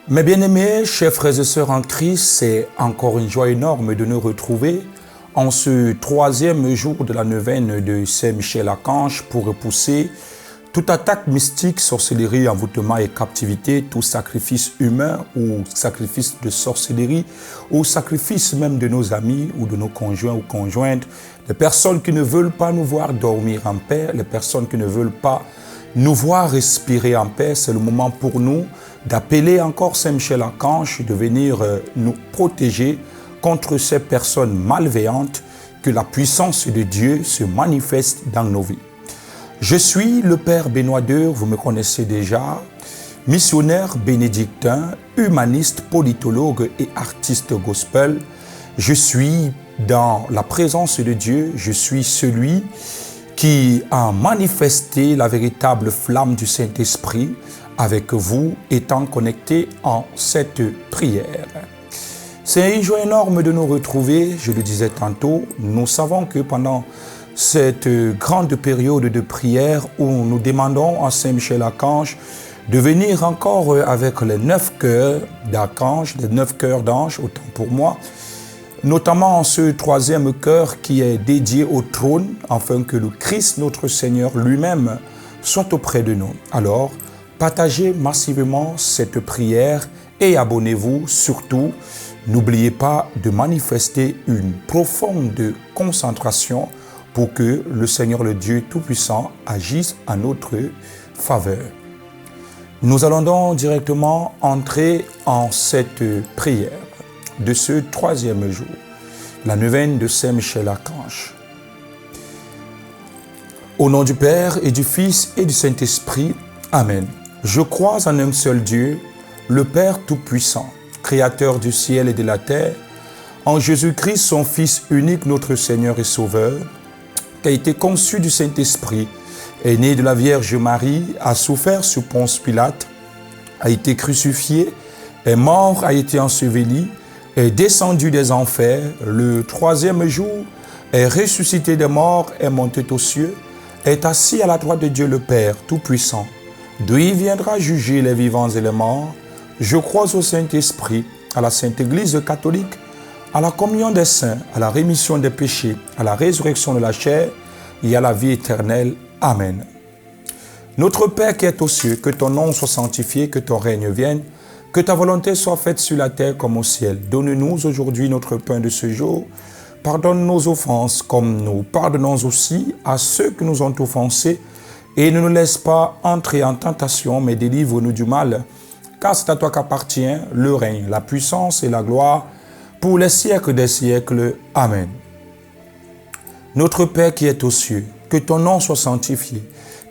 Mes bien-aimés, chers frères et sœurs en Christ, c'est encore une joie énorme de nous retrouver en ce troisième jour de la neuvaine de Saint-Michel-Archange pour repousser toute attaque mystique, sorcellerie, envoûtement et captivité, tout sacrifice humain ou sacrifice de sorcellerie ou sacrifice même de nos amis ou de nos conjoints ou conjointes, les personnes qui ne veulent pas nous voir dormir en paix, les personnes qui ne veulent pas nous voir respirer en paix. C'est le moment pour nous d'appeler encore Saint-Michel-Archange de venir nous protéger contre ces personnes malveillantes, que la puissance de Dieu se manifeste dans nos vies. Je suis le Père Benoît II, vous me connaissez déjà, missionnaire bénédictin, humaniste, politologue et artiste gospel. Je suis dans la présence de Dieu, je suis celui qui a manifesté la véritable flamme du Saint-Esprit avec vous, étant connecté en cette prière. C'est une joie énorme de nous retrouver, je le disais tantôt. Nous savons que pendant cette grande période de prière où nous demandons à Saint-Michel-Archange de venir encore avec les 9 cœurs d'archanges, les 9 cœurs d'anges, autant pour moi, notamment ce troisième cœur qui est dédié au trône, afin que le Christ, notre Seigneur lui-même, soit auprès de nous. Alors, partagez massivement cette prière et abonnez-vous surtout. N'oubliez pas de manifester une profonde concentration pour que le Seigneur, le Dieu Tout-Puissant, agisse en notre faveur. Nous allons donc directement entrer en cette prière de ce troisième jour, la neuvaine de Saint-Michel-Archange. Au nom du Père et du Fils et du Saint-Esprit, Amen. Je crois en un seul Dieu, le Père Tout-Puissant, Créateur du ciel et de la terre, en Jésus-Christ, son Fils unique, notre Seigneur et Sauveur, qui a été conçu du Saint-Esprit, est né de la Vierge Marie, a souffert sous Ponce Pilate, a été crucifié, est mort, a été enseveli, est descendu des enfers, le troisième jour, est ressuscité des morts, est monté aux cieux, est assis à la droite de Dieu le Père Tout-Puissant, d'où il viendra juger les vivants et les morts. Je crois au Saint-Esprit, à la Sainte Église catholique, à la communion des saints, à la rémission des péchés, à la résurrection de la chair et à la vie éternelle. Amen. Notre Père qui es aux cieux, que ton nom soit sanctifié, que ton règne vienne, que ta volonté soit faite sur la terre comme au ciel. Donne-nous aujourd'hui notre pain de ce jour. Pardonne nos offenses comme nous pardonnons aussi à ceux qui nous ont offensés. Et ne nous laisse pas entrer en tentation, mais délivre-nous du mal. Car c'est à toi qu'appartient le règne, la puissance et la gloire pour les siècles des siècles. Amen. Notre Père qui es aux cieux, que ton nom soit sanctifié,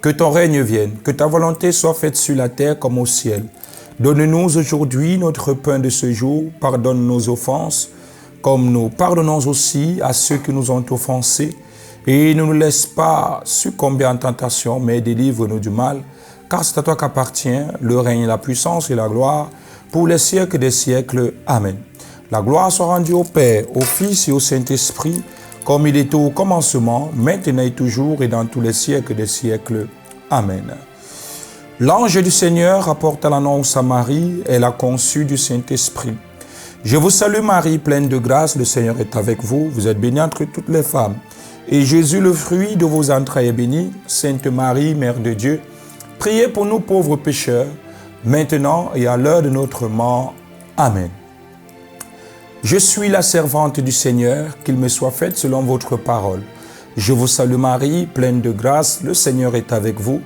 que ton règne vienne, que ta volonté soit faite sur la terre comme au ciel. Donne-nous aujourd'hui notre pain de ce jour, pardonne nos offenses, comme nous pardonnons aussi à ceux qui nous ont offensés, et ne nous laisse pas succomber en tentation, mais délivre-nous du mal. Car c'est à toi qu'appartient le règne, la puissance et la gloire pour les siècles des siècles. Amen. La gloire soit rendue au Père, au Fils et au Saint-Esprit, comme il était au commencement, maintenant et toujours et dans tous les siècles des siècles. Amen. L'ange du Seigneur apporta l'annonce à Marie, elle a conçu du Saint-Esprit. Je vous salue Marie, pleine de grâce, le Seigneur est avec vous. Vous êtes bénie entre toutes les femmes. Et Jésus, le fruit de vos entrailles, est béni. Sainte Marie, Mère de Dieu, priez pour nous pauvres pécheurs, maintenant et à l'heure de notre mort. Amen. Je suis la servante du Seigneur, qu'il me soit fait selon votre parole. Je vous salue Marie, pleine de grâce, le Seigneur est avec vous.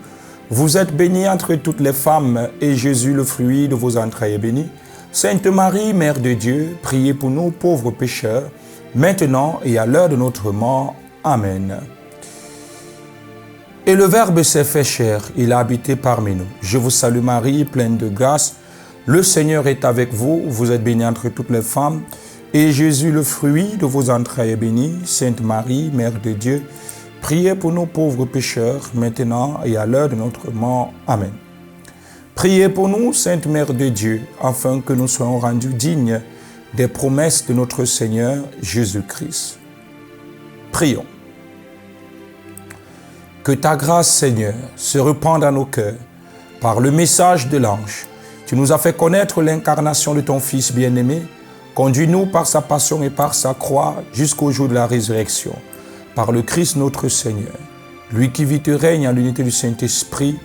Vous êtes bénie entre toutes les femmes, et Jésus, le fruit de vos entrailles, est béni. Sainte Marie, Mère de Dieu, priez pour nous pauvres pécheurs, maintenant et à l'heure de notre mort. Amen. Et le Verbe s'est fait chair, il a habité parmi nous. Je vous salue Marie, pleine de grâce, le Seigneur est avec vous, vous êtes bénie entre toutes les femmes, et Jésus, le fruit de vos entrailles, est béni. Sainte Marie, Mère de Dieu, priez pour nous pauvres pécheurs, maintenant et à l'heure de notre mort. Amen. Priez pour nous, Sainte Mère de Dieu, afin que nous soyons rendus dignes des promesses de notre Seigneur Jésus-Christ. Prions. Que ta grâce, Seigneur, se répande à nos cœurs par le message de l'ange, Tu nous as fait connaître l'incarnation de ton Fils bien-aimé. Conduis-nous par sa passion et par sa croix jusqu'au jour de la résurrection. Par le Christ notre Seigneur, lui qui vit et règne en l'unité du Saint-Esprit,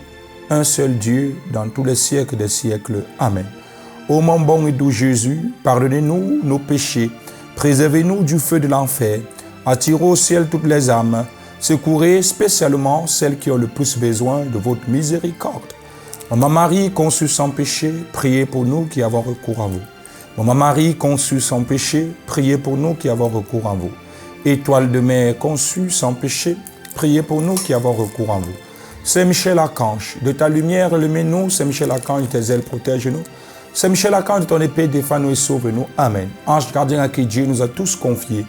un seul Dieu, dans tous les siècles des siècles. Amen. Ô mon bon et doux Jésus, pardonnez-nous nos péchés, préservez-nous du feu de l'enfer, attirez au ciel toutes les âmes, secourez spécialement celles qui ont le plus besoin de votre miséricorde. Maman Marie, conçue sans péché, priez pour nous qui avons recours à vous. Maman Marie, conçue sans péché, priez pour nous qui avons recours à vous. Étoile de mer conçue sans péché, priez pour nous qui avons recours à vous. Saint Michel Archange, de ta lumière illumine-nous. Saint Michel Archange, de tes ailes protège-nous. Saint Michel Archange, de ton épée défends-nous et sauve-nous. Amen. Ange gardien à qui Dieu nous a tous confiés,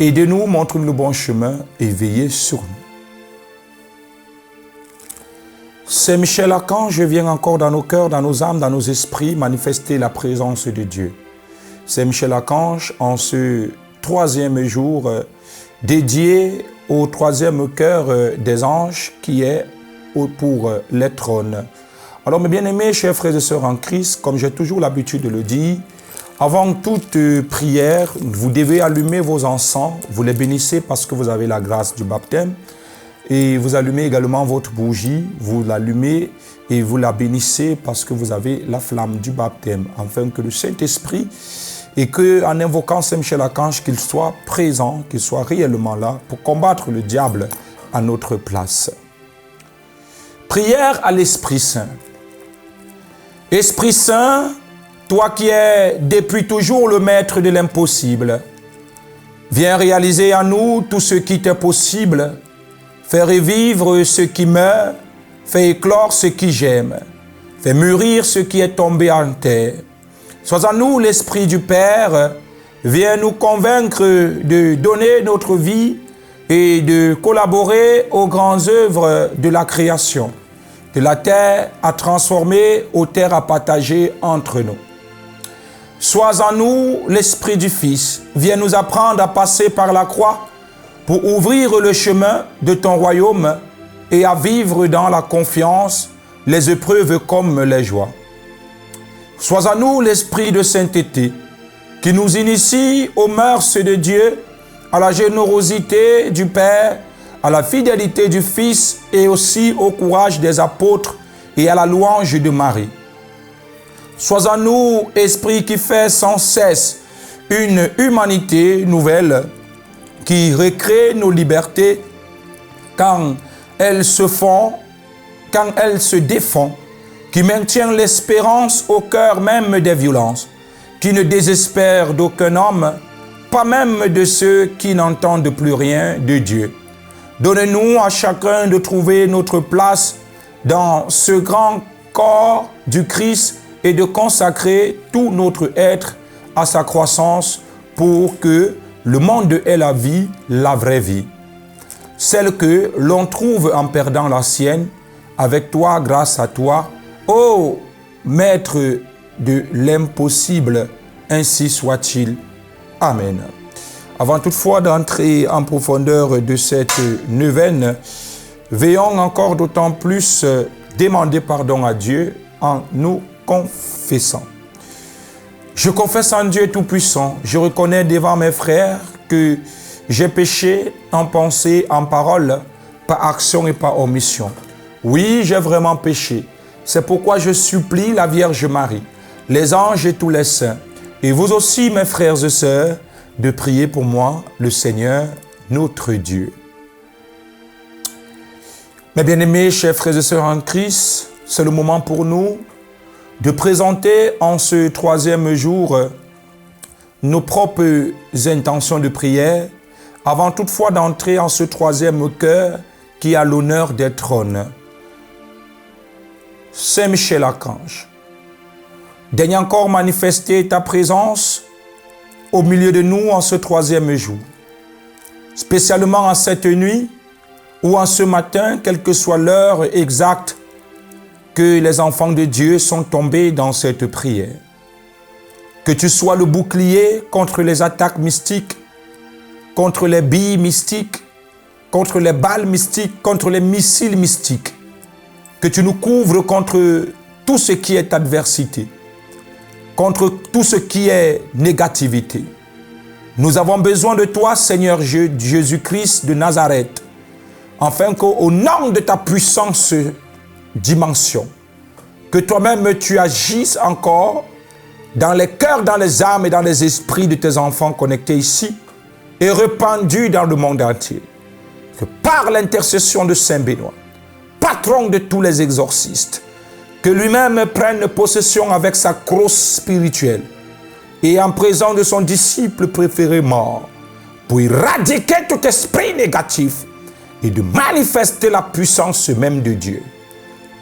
aidez-nous, montre-nous le bon chemin et veillez sur nous. Saint Michel Archange, viens encore dans nos cœurs, dans nos âmes, dans nos esprits, manifester la présence de Dieu. Saint Michel Archange, en ce troisième jour dédié au troisième cœur des anges qui est pour les trônes. Alors mes bien-aimés, chers frères et sœurs en Christ, comme j'ai toujours l'habitude de le dire, avant toute prière, vous devez allumer vos encens, vous les bénissez parce que vous avez la grâce du baptême, et vous allumez également votre bougie, vous l'allumez et vous la bénissez parce que vous avez la flamme du baptême, afin que le Saint-Esprit, et qu'en invoquant Saint Michel Archange, qu'il soit présent, qu'il soit réellement là pour combattre le diable à notre place. Prière à l'Esprit Saint. Esprit Saint, toi qui es depuis toujours le maître de l'impossible, viens réaliser en nous tout ce qui t'est possible, fais revivre ce qui meurt, fais éclore ce qui gemme, fais mûrir ce qui est tombé en terre. Sois en nous l'Esprit du Père, viens nous convaincre de donner notre vie et de collaborer aux grandes œuvres de la création, de la terre à transformer aux terres à partager entre nous. Sois en nous l'Esprit du Fils, viens nous apprendre à passer par la croix pour ouvrir le chemin de ton royaume et à vivre dans la confiance les épreuves comme les joies. Sois en nous l'Esprit de sainteté qui nous initie aux mœurs de Dieu, à la générosité du Père, à la fidélité du Fils et aussi au courage des apôtres et à la louange de Marie. Sois en nous, Esprit qui fait sans cesse une humanité nouvelle, qui recrée nos libertés quand elles se font, quand elles se défont, qui maintient l'espérance au cœur même des violences, qui ne désespère d'aucun homme, pas même de ceux qui n'entendent plus rien de Dieu. Donne-nous à chacun de trouver notre place dans ce grand corps du Christ et de consacrer tout notre être à sa croissance pour que le monde ait la vie, la vraie vie. Celle que l'on trouve en perdant la sienne, avec toi, grâce à toi, ô Maître de l'impossible, ainsi soit-il. Amen. Avant toutefois d'entrer en profondeur de cette neuvaine, veillons encore d'autant plus demander pardon à Dieu en nous confessant. Je confesse en Dieu Tout-Puissant, je reconnais devant mes frères que j'ai péché en pensée, en parole, par action et par omission. Oui, j'ai vraiment péché. C'est pourquoi je supplie la Vierge Marie, les anges et tous les saints, et vous aussi, mes frères et sœurs, de prier pour moi, le Seigneur, notre Dieu. Mes bien-aimés, chers frères et sœurs en Christ, c'est le moment pour nous de présenter en ce troisième jour nos propres intentions de prière, avant toutefois d'entrer en ce troisième cœur qui a l'honneur des trônes. Saint Michel Archange, daigne encore manifester ta présence au milieu de nous en ce troisième jour, spécialement en cette nuit ou en ce matin, quelle que soit l'heure exacte que les enfants de Dieu sont tombés dans cette prière. Que tu sois le bouclier contre les attaques mystiques, contre les billes mystiques, contre les balles mystiques, contre les missiles mystiques. Que tu nous couvres contre tout ce qui est adversité, contre tout ce qui est négativité. Nous avons besoin de toi, Seigneur Jésus-Christ de Nazareth, afin qu'au nom de ta puissance dimension, que toi-même tu agisses encore dans les cœurs, dans les âmes et dans les esprits de tes enfants connectés ici et répandus dans le monde entier. Que par l'intercession de Saint Benoît, patron de tous les exorcistes, que lui-même prenne possession avec sa crosse spirituelle et en présence de son disciple préféré mort, pour éradiquer tout esprit négatif et de manifester la puissance même de Dieu.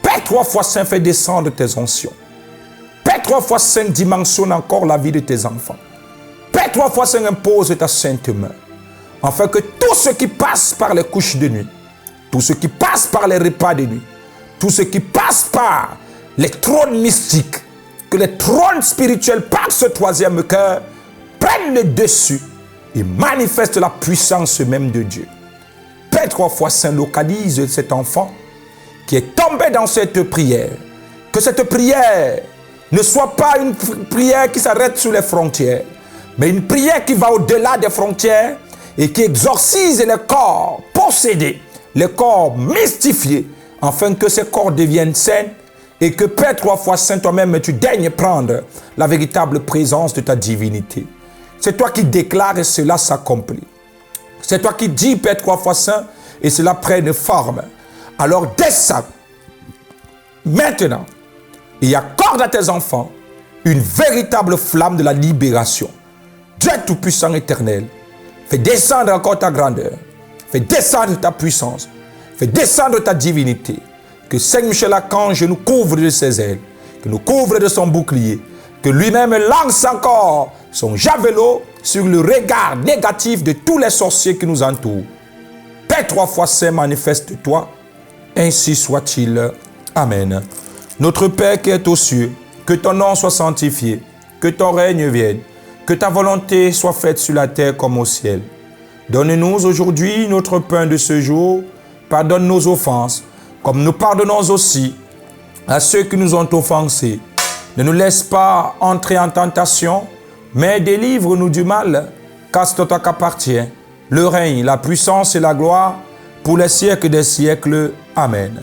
Père 3 fois Saint, fais descendre tes onction. Père 3 fois Saint, dimensionne encore la vie de tes enfants. Père 3 fois Saint, impose ta sainte main, afin que tout ce qui passe par les couches de nuit, tout ce qui passe par les repas de nuit, tout ce qui passe par les trônes mystiques, que les trônes spirituels par ce troisième cœur prennent le dessus et manifestent la puissance même de Dieu. Père 3 fois Saint, localise cet enfant qui est tombé dans cette prière. Que cette prière ne soit pas une prière qui s'arrête sur les frontières, mais une prière qui va au-delà des frontières et qui exorcise les corps possédés, les corps mystifiés, afin que ces corps deviennent sains et que Père 3 fois Saint, toi-même, tu daignes prendre la véritable présence de ta divinité. C'est toi qui déclares et cela s'accomplit. C'est toi qui dis, Père 3 fois Saint, et cela prenne forme. Alors descends maintenant et accorde à tes enfants une véritable flamme de la libération. Dieu Tout-Puissant éternel, fais descendre encore ta grandeur, fais descendre ta puissance, fais descendre ta divinité. Que Saint Michel-Archange nous couvre de ses ailes, que nous couvre de son bouclier, que lui-même lance encore son javelot sur le regard négatif de tous les sorciers qui nous entourent. Père 3 fois Saint, manifeste-toi, ainsi soit-il. Amen. Notre Père qui es aux cieux, que ton nom soit sanctifié, que ton règne vienne, que ta volonté soit faite sur la terre comme au ciel. Donne-nous aujourd'hui notre pain de ce jour, pardonne nos offenses, comme nous pardonnons aussi à ceux qui nous ont offensés. Ne nous laisse pas entrer en tentation, mais délivre-nous du mal, car c'est à toi qu'appartient le règne, la puissance et la gloire pour les siècles des siècles. Amen.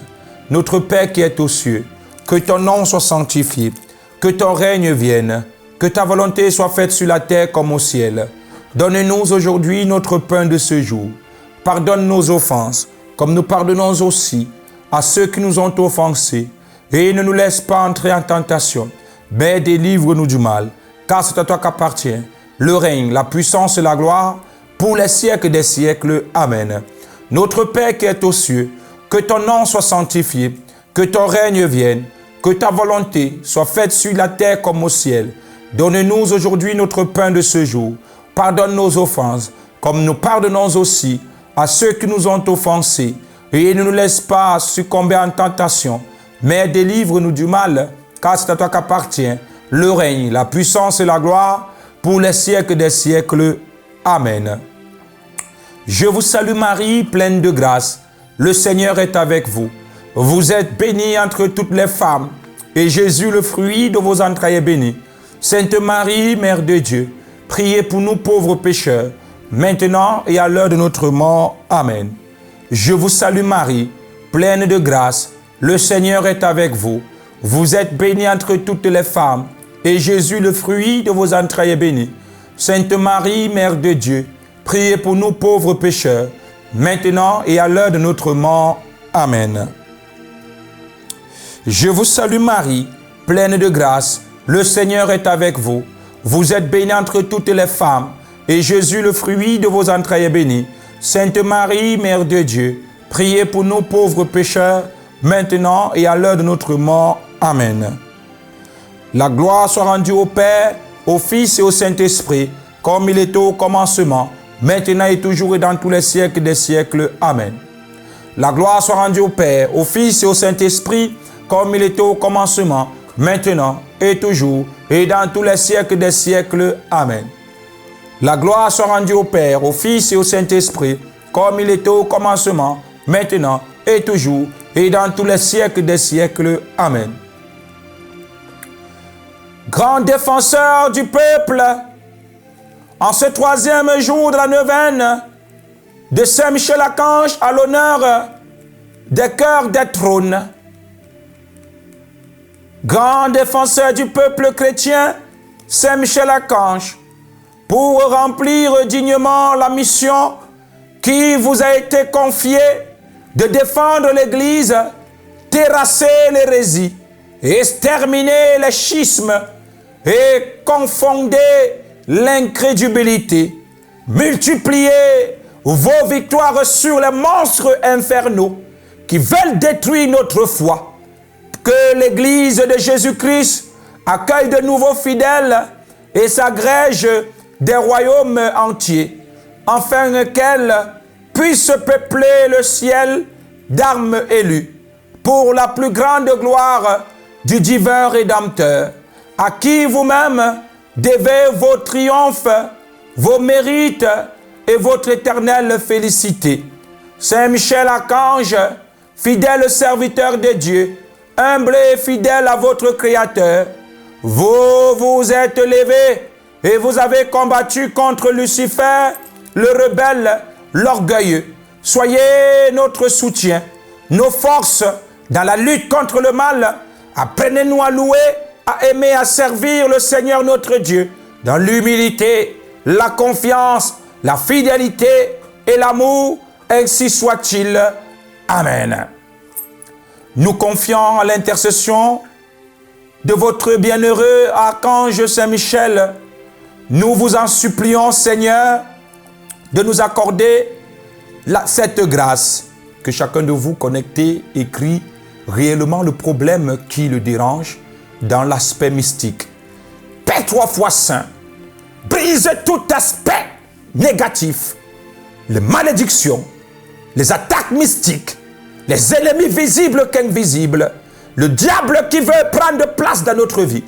Notre Père qui es aux cieux, que ton nom soit sanctifié, que ton règne vienne, que ta volonté soit faite sur la terre comme au ciel. Donne-nous aujourd'hui notre pain de ce jour. Pardonne nos offenses, comme nous pardonnons aussi à ceux qui nous ont offensés. Et ne nous laisse pas entrer en tentation, mais délivre-nous du mal, car c'est à toi qu'appartient le règne, la puissance et la gloire pour les siècles des siècles. Amen. Notre Père qui es aux cieux, que ton nom soit sanctifié, que ton règne vienne, que ta volonté soit faite sur la terre comme au ciel. Donne-nous aujourd'hui notre pain de ce jour. Pardonne nos offenses, comme nous pardonnons aussi à ceux qui nous ont offensés. Et ne nous laisse pas succomber en tentation, mais délivre-nous du mal, car c'est à toi qu'appartient le règne, la puissance et la gloire pour les siècles des siècles. Amen. Je vous salue Marie, pleine de grâce. Le Seigneur est avec vous. Vous êtes bénie entre toutes les femmes, et Jésus, le fruit de vos entrailles, est béni. Sainte Marie, Mère de Dieu, priez pour nous pauvres pécheurs, maintenant et à l'heure de notre mort. Amen. Je vous salue Marie, pleine de grâce. Le Seigneur est avec vous. Vous êtes bénie entre toutes les femmes, et Jésus, le fruit de vos entrailles, est béni. Sainte Marie, Mère de Dieu, priez pour nous pauvres pécheurs, maintenant et à l'heure de notre mort. Amen. Je vous salue Marie, pleine de grâce. Le Seigneur est avec vous. Vous êtes bénie entre toutes les femmes, et Jésus, le fruit de vos entrailles, est béni. Sainte Marie, Mère de Dieu, priez pour nous pauvres pécheurs, maintenant et à l'heure de notre mort. Amen. La gloire soit rendue au Père, au Fils et au Saint-Esprit, comme il était au commencement, maintenant et toujours et dans tous les siècles des siècles. Amen. La gloire soit rendue au Père, au Fils et au Saint-Esprit, comme il était au commencement, maintenant et toujours et dans tous les siècles des siècles. Amen. La gloire soit rendue au Père, au Fils et au Saint-Esprit, comme il était au commencement, maintenant et toujours et dans tous les siècles des siècles. Amen. grand défenseur du peuple, en ce 3e jour de la neuvaine de Saint Michel Archange à l'honneur des cœurs des trônes, grand défenseur du peuple chrétien, Saint Michel Archange, pour remplir dignement la mission qui vous a été confiée de défendre l'Église, terrasser l'hérésie, exterminer les schismes et confonder l'incrédulité, multiplier vos victoires sur les monstres infernaux qui veulent détruire notre foi. Que l'Église de Jésus-Christ accueille de nouveaux fidèles et s'agrège des royaumes entiers, afin qu'elle puisse peupler le ciel d'âmes élues, pour la plus grande gloire du divin Rédempteur, à qui vous-même devez vos triomphes, vos mérites et votre éternelle félicité. Saint Michel Archange, fidèle serviteur de Dieu, humble et fidèle à votre Créateur, vous vous êtes levé et vous avez combattu contre Lucifer, le rebelle, l'orgueilleux. Soyez notre soutien, nos forces dans la lutte contre le mal. Apprenez-nous à louer, à aimer, à servir le Seigneur notre Dieu dans l'humilité, la confiance, la fidélité et l'amour, ainsi soit-il. Amen. Nous confions à l'intercession de votre bienheureux archange Saint-Michel. Nous vous en supplions, Seigneur, de nous accorder cette grâce, que chacun de vous connecté écrit réellement le problème qui le dérange dans l'aspect mystique. Père 3 fois saint, brise tout aspect négatif, les malédictions, les attaques mystiques, les ennemis visibles qu'invisibles, le diable qui veut prendre place dans notre vie,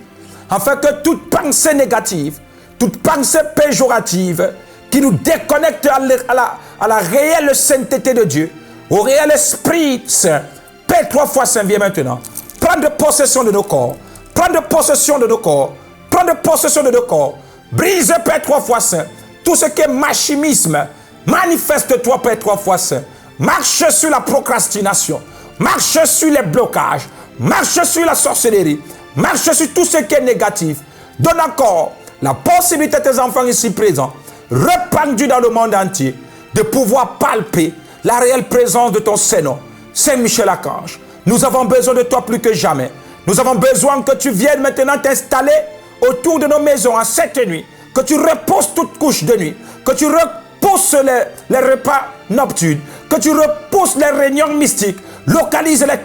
afin que toute pensée négative, toute pensée péjorative qui nous déconnecte à la réelle sainteté de Dieu, au réel Esprit Saint, Père 3 fois saint, viens maintenant prendre possession de nos corps, prendre possession de nos corps, prendre possession de nos corps, brise, Père 3 fois saint, tout ce qui est machimisme, manifeste-toi, Père 3 fois saint, marche sur la procrastination, marche sur les blocages, marche sur la sorcellerie, marche sur tout ce qui est négatif, donne encore la possibilité à tes enfants ici présents, répandus dans le monde entier, de pouvoir palper la réelle présence de ton Seigneur, Saint Michel Archange. Nous avons besoin de toi plus que jamais. Nous avons besoin que tu viennes maintenant t'installer autour de nos maisons en cette nuit, que tu repousses toute couche de nuit, que tu repousses les repas nocturnes, que tu repousses les réunions mystiques, localise les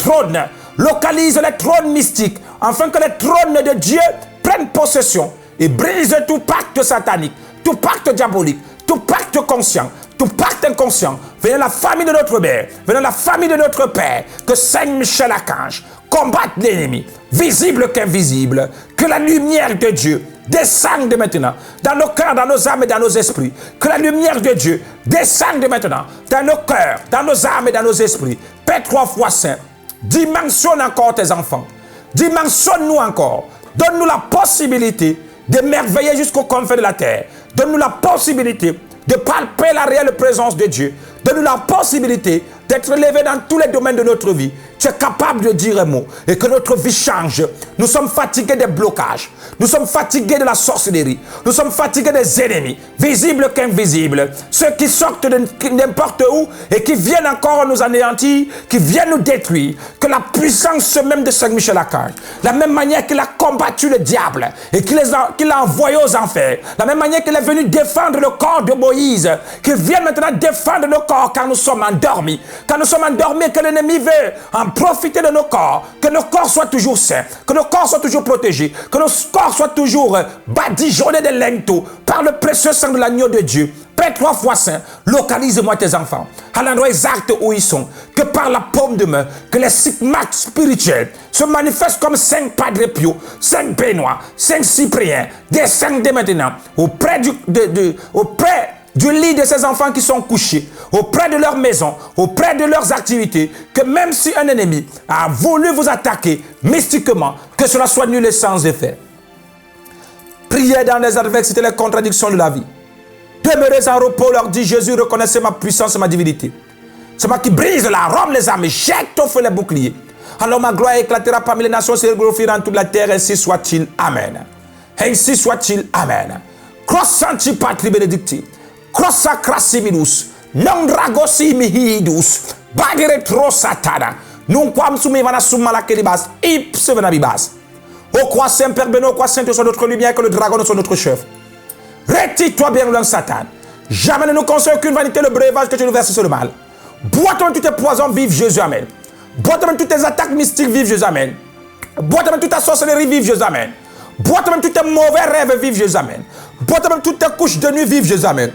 trônes mystiques, afin que les trônes de Dieu prennent possession et brise tout pacte satanique, tout pacte diabolique, tout pacte conscient, tout pacte inconscient. Venez la famille de notre mère, venez la famille de notre Père, que Saint Michel Archange combatte l'ennemi, visible qu'invisible, que la lumière de Dieu descende maintenant dans nos cœurs, dans nos âmes et dans nos esprits, que la lumière de Dieu descende maintenant dans nos cœurs, dans nos âmes et dans nos esprits. Père 3 fois saint, dimensionne encore tes enfants, dimensionne-nous encore, donne-nous la possibilité d'émerveiller jusqu'aux confins de la terre, donne-nous la possibilité de palper la réelle présence de Dieu, donne-nous la possibilité d'être élevé dans tous les domaines de notre vie. Tu es capable de dire un mot et que notre vie change. Nous sommes fatigués des blocages, nous sommes fatigués de la sorcellerie, nous sommes fatigués des ennemis, visibles qu'invisibles, ceux qui sortent de n'importe où et qui viennent encore nous anéantir, qui viennent nous détruire. Que la puissance même de Saint Michel Archange, la même manière qu'il a combattu le diable et qu'il l'a envoyé aux enfers, la même manière qu'il est venu défendre le corps de Moïse, qu'il vienne maintenant défendre nos corps quand nous sommes endormis. Quand nous sommes endormis, que l'ennemi veut en profiter de nos corps, que nos corps soient toujours sains, que nos corps soient toujours protégés, que nos corps soient toujours badigeonnés de linteaux par le précieux sang de l'agneau de Dieu. Père 3 fois saint, localise-moi tes enfants à l'endroit exact où ils sont, que par la paume de main, que les stigmates spirituels se manifestent comme Saint Padre Pio, Saint Benoît, Saint Cyprien, descendent dès maintenant auprès du lit de ces enfants qui sont couchés, auprès de leur maison, auprès de leurs activités, que même si un ennemi a voulu vous attaquer mystiquement, que cela soit nul et sans effet. Priez dans les adversités, les contradictions de la vie. Demeurez en repos, leur dit Jésus, reconnaissez ma puissance et ma divinité. C'est moi qui brise la Rome, les armes, jette au feu les boucliers. Alors ma gloire éclatera parmi les nations, se glorifiera dans toute la terre, ainsi soit-il. Amen. Ainsi soit-il. Amen. Crossanti patri benedicti. Crossa crassimilus. Non dragosi mihidus. Bagere tro satana. Non quam sumi vana summa la kelibas. Ipse venabibas. Ô croix saint Père Benoît, ô croix saint, soit notre lumière, que le dragon soit notre chef. Retire-toi bien loin, Satan. Jamais ne nous conseille aucune vanité, le breuvage que tu nous verses sur le mal. Bois-toi tous tes poisons, vive Jésus, amen. Bois-toi toutes tes attaques mystiques, vive Jésus, amen. Bois-toi toute ta sorcellerie, vive Jésus, amen. Bois-toi tous tes mauvais rêves, vive Jésus, amen. Bois-toi toutes tes couches de nuit, vive Jésus, amen.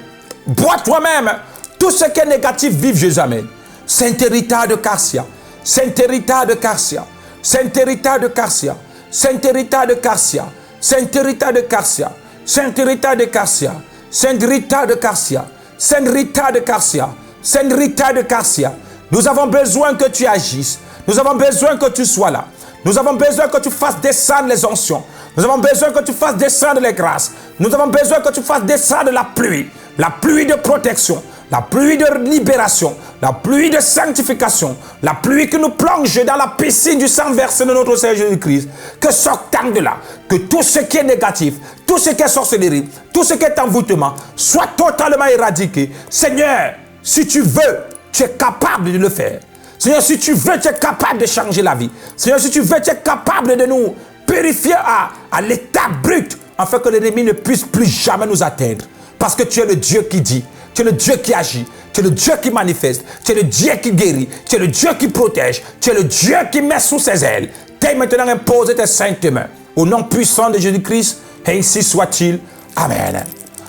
Bois toi-même tout ce qui est négatif, vive Jésus, amen. Saint-Hérita de Carcia, Saint-Hérita de Carcia, Saint-Hérita de Carcia, Saint-Hérita de Carcia, Saint-Hérita de Carcia, Saint-Hérita de Carcia, Saint-Rita de Carcia, Saint-Rita de Carcia, Saint-Rita de Carcia. Nous avons besoin que tu agisses. Nous avons besoin que tu sois là. Nous avons besoin que tu fasses descendre les onctions. Nous avons besoin que tu fasses descendre les grâces. Nous avons besoin que tu fasses descendre la pluie de protection, la pluie de libération, la pluie de sanctification, la pluie qui nous plonge dans la piscine du sang versé de notre Seigneur Jésus-Christ. Que sortant de là, que tout ce qui est négatif, tout ce qui est sorcellerie, tout ce qui est envoûtement, soit totalement éradiqué. Seigneur, si tu veux, tu es capable de le faire. Seigneur, si tu veux, tu es capable de changer la vie. Seigneur, si tu veux, tu es capable de nous purifier à l'état brut, afin que l'ennemi ne puisse plus jamais nous atteindre. Parce que tu es le Dieu qui dit, tu es le Dieu qui agit, tu es le Dieu qui manifeste, tu es le Dieu qui guérit, tu es le Dieu qui protège, tu es le Dieu qui met sous ses ailes. T'es maintenant imposé tes saintes mains. Au nom puissant de Jésus-Christ, ainsi soit-il. Amen.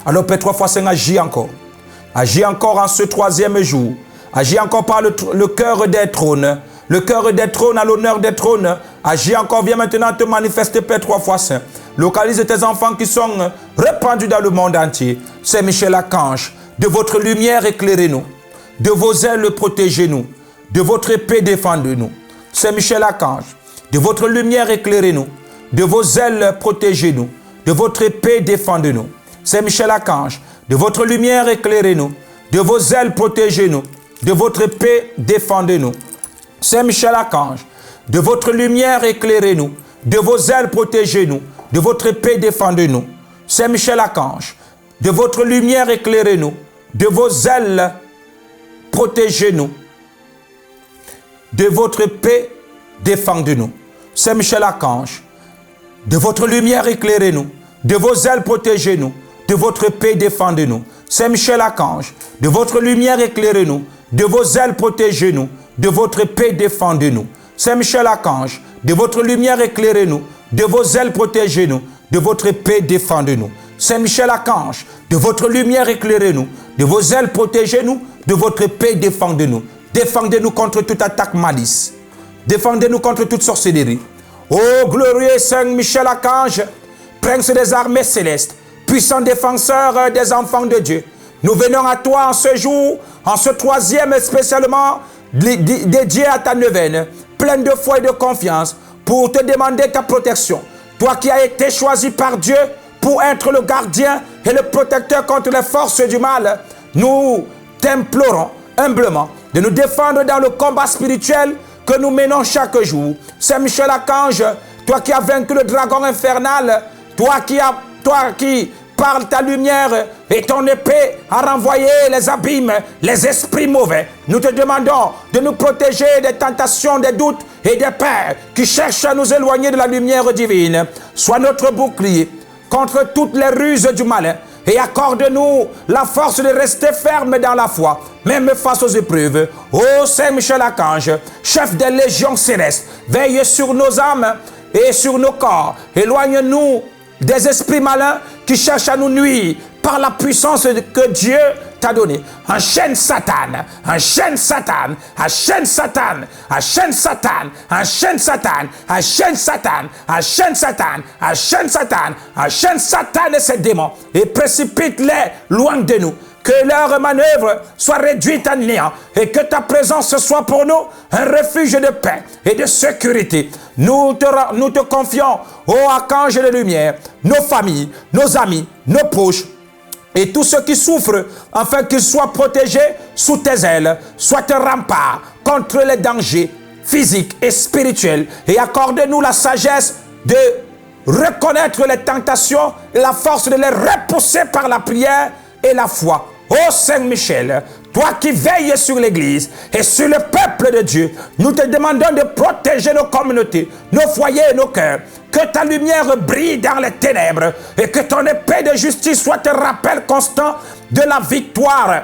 Alors Père 3 fois 5, agis encore. Agis encore en ce troisième jour. Agis encore par le cœur des trônes. Le cœur des trônes à l'honneur des trônes. Agis encore, viens maintenant te manifester, Père 3 fois Saint. Localise tes enfants qui sont répandus dans le monde entier. Saint Michel Archange, de votre lumière éclairez-nous. De vos ailes protégez-nous. De votre épée défendez-nous. Saint Michel Archange, de votre lumière éclairez-nous. De vos ailes protégez-nous. De votre épée défendez-nous. Saint Michel Archange, de votre lumière éclairez-nous. De vos ailes protégez-nous. De votre épée défendez-nous. Saint Michel Archange, de votre lumière éclairez-nous. De vos ailes protégez-nous. De votre épée défendez-nous. Saint Michel Archange, de votre lumière éclairez-nous. De vos ailes protégez-nous. De votre épée défendez-nous. Saint Michel Archange, de votre lumière éclairez-nous. De vos ailes protégez-nous. De votre épée défendez-nous. Saint Michel Archange, de votre lumière éclairez-nous. De vos ailes protégez-nous. De votre épée défendez-nous. Saint Michel Archange, de votre lumière éclairez-nous. De vos ailes protégez-nous. De votre épée défendez-nous. Saint Michel Archange, de votre lumière éclairez-nous. De vos ailes protégez-nous. De votre épée défendez-nous. Défendez-nous contre toute attaque malice. Défendez-nous contre toute sorcellerie. Ô glorieux Saint Michel Archange, prince des armées célestes, puissant défenseur des enfants de Dieu, nous venons à toi en ce jour, en ce troisième spécialement dédié à ta neuvaine, plein de foi et de confiance, pour te demander ta protection. Toi qui as été choisi par Dieu pour être le gardien et le protecteur contre les forces du mal, nous t'implorons humblement de nous défendre dans le combat spirituel que nous menons chaque jour. Saint Michel Archange, toi qui as vaincu le dragon infernal, toi qui par ta lumière et ton épée à renvoyer les abîmes, les esprits mauvais. Nous te demandons de nous protéger des tentations, des doutes et des peurs qui cherchent à nous éloigner de la lumière divine. Sois notre bouclier contre toutes les ruses du malin et accorde-nous la force de rester ferme dans la foi, même face aux épreuves. Ô Saint Michel Archange, chef des légions célestes, veille sur nos âmes et sur nos corps. Éloigne-nous des esprits malins qui cherchent à nous nuire par la puissance que Dieu t'a donnée. Enchaîne Satan, enchaîne Satan, enchaîne Satan, enchaîne Satan, enchaîne Satan, enchaîne Satan, enchaîne Satan, enchaîne Satan, enchaîne Satan et ses démons et précipite-les loin de nous. que leur manœuvre soit réduite à néant et que ta présence soit pour nous un refuge de paix et de sécurité. Nous te confions, ô archange de lumière, nos familles, nos amis, nos proches, et tous ceux qui souffrent, afin qu'ils soient protégés sous tes ailes. Sois un rempart contre les dangers physiques et spirituels. Et accorde-nous la sagesse de reconnaître les tentations et la force de les repousser par la prière et la foi. Ô Saint-Michel, toi qui veilles sur l'Église et sur le peuple de Dieu, nous te demandons de protéger nos communautés, nos foyers et nos cœurs. Que ta lumière brille dans les ténèbres et que ton épée de justice soit un rappel constant de la victoire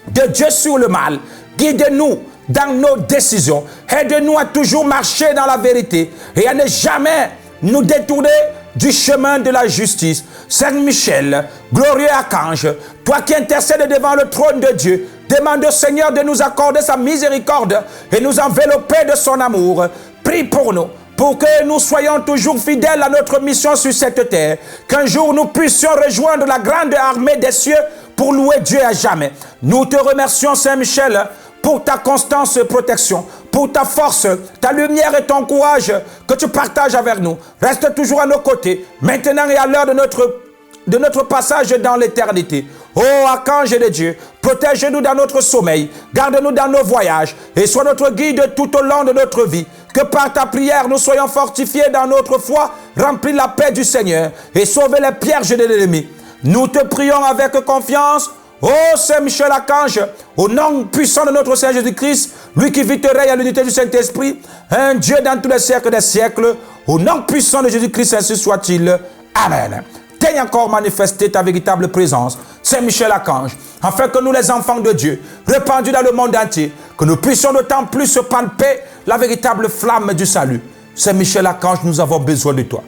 de Dieu sur le mal. Guide-nous dans nos décisions. Aide-nous à toujours marcher dans la vérité et à ne jamais nous détourner du chemin de la justice. Saint Michel, glorieux archange, toi qui intercèdes devant le trône de Dieu, demande au Seigneur de nous accorder sa miséricorde et nous envelopper de son amour. Prie pour nous, pour que nous soyons toujours fidèles à notre mission sur cette terre, qu'un jour nous puissions rejoindre la grande armée des cieux pour louer Dieu à jamais. Nous te remercions, Saint Michel, pour ta constance et protection, pour ta force, ta lumière et ton courage que tu partages avec nous. Reste toujours à nos côtés, maintenant et à l'heure de notre passage dans l'éternité. Ô archange de Dieu, protège-nous dans notre sommeil, garde-nous dans nos voyages et sois notre guide tout au long de notre vie. Que par ta prière, nous soyons fortifiés dans notre foi, remplis de la paix du Seigneur et sauver les pièges de l'ennemi. Nous te prions avec confiance, ô Saint Michel Archange, au nom puissant de notre Seigneur Jésus-Christ, lui qui vit et règne à l'unité du Saint-Esprit, un Dieu dans tous les siècles des siècles, au nom puissant de Jésus-Christ, ainsi soit-il. Amen. Daigne encore manifester ta véritable présence, Saint Michel Archange, afin que nous, les enfants de Dieu, répandus dans le monde entier, que nous puissions d'autant plus se palper la véritable flamme du salut. Saint Michel Archange, nous avons besoin de toi.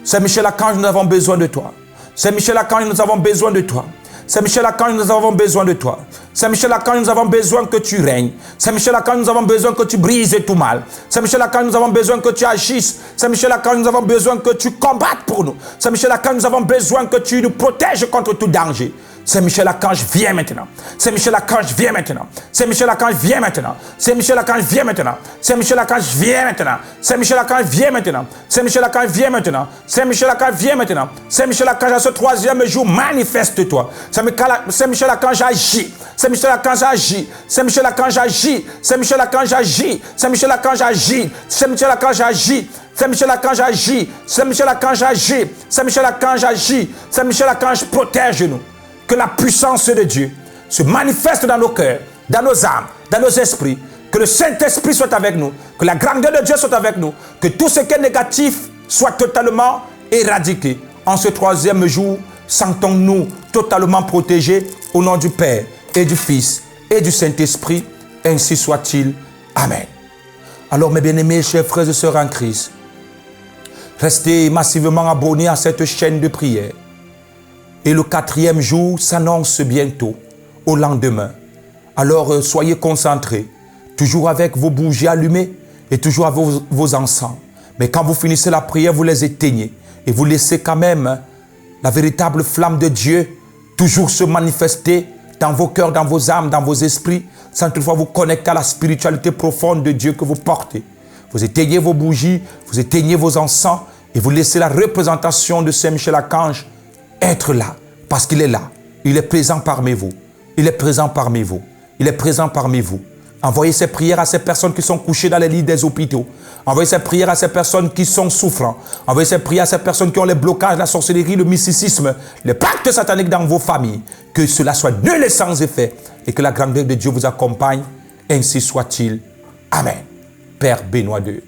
Saint Michel Archange, nous avons besoin de toi. Saint Michel Archange, nous avons besoin de toi. Saint Michel Archange, nous avons besoin de toi. Saint Michel Archange, nous avons besoin que tu règnes. Saint Michel Archange, nous avons besoin que tu brises tout mal. Saint Michel Archange, nous avons besoin que tu agisses. Saint Michel Archange, nous avons besoin que tu combattes pour nous. Saint Michel Archange, nous avons besoin que tu nous protèges contre tout danger. Saint Michel Archange, viens maintenant. Saint Michel Archange, viens maintenant. Saint Michel Archange, viens maintenant. Saint Michel Archange, viens maintenant. Saint Michel Archange, viens maintenant. Saint Michel Archange, viens maintenant. Saint Michel Archange, viens maintenant. Saint Michel Archange, viens maintenant. Saint Michel Archange, à ce troisième jour, manifeste-toi. Saint Michel Archange, agit. Saint Michel Archange, agit. Saint Michel Archange, agit. Saint Michel Archange, agit. Saint Michel Archange, agit. Saint Michel Archange, agit. Saint Michel Archange, agit. Saint Michel Archange, agit. Saint Michel Archange, agit. Saint Michel Archange, protège-nous. Que la puissance de Dieu se manifeste dans nos cœurs, dans nos âmes, dans nos esprits. Que le Saint-Esprit soit avec nous. Que la grandeur de Dieu soit avec nous. Que tout ce qui est négatif soit totalement éradiqué. En ce troisième jour, sentons-nous totalement protégés au nom du Père et du Fils et du Saint-Esprit. Ainsi soit-il. Amen. Alors mes bien-aimés, chers frères et sœurs en Christ, restez massivement abonnés à cette chaîne de prière. Et le quatrième jour s'annonce bientôt, au lendemain. Alors soyez concentrés, toujours avec vos bougies allumées et toujours avec vos encens. Mais quand vous finissez la prière, vous les éteignez et vous laissez quand même la véritable flamme de Dieu toujours se manifester dans vos cœurs, dans vos âmes, dans vos esprits, sans toutefois vous connecter à la spiritualité profonde de Dieu que vous portez. Vous éteignez vos bougies, vous éteignez vos encens et vous laissez la représentation de Saint Michel Archange être là, parce qu'il est là. Il est présent parmi vous. Il est présent parmi vous. Il est présent parmi vous. Envoyez ces prières à ces personnes qui sont couchées dans les lits des hôpitaux. Envoyez ces prières à ces personnes qui sont souffrants. Envoyez ces prières à ces personnes qui ont les blocages, la sorcellerie, le mysticisme, les pactes sataniques dans vos familles. Que cela soit nul et sans effet et que la grandeur de Dieu vous accompagne. Ainsi soit-il. Amen. Père Benoît II.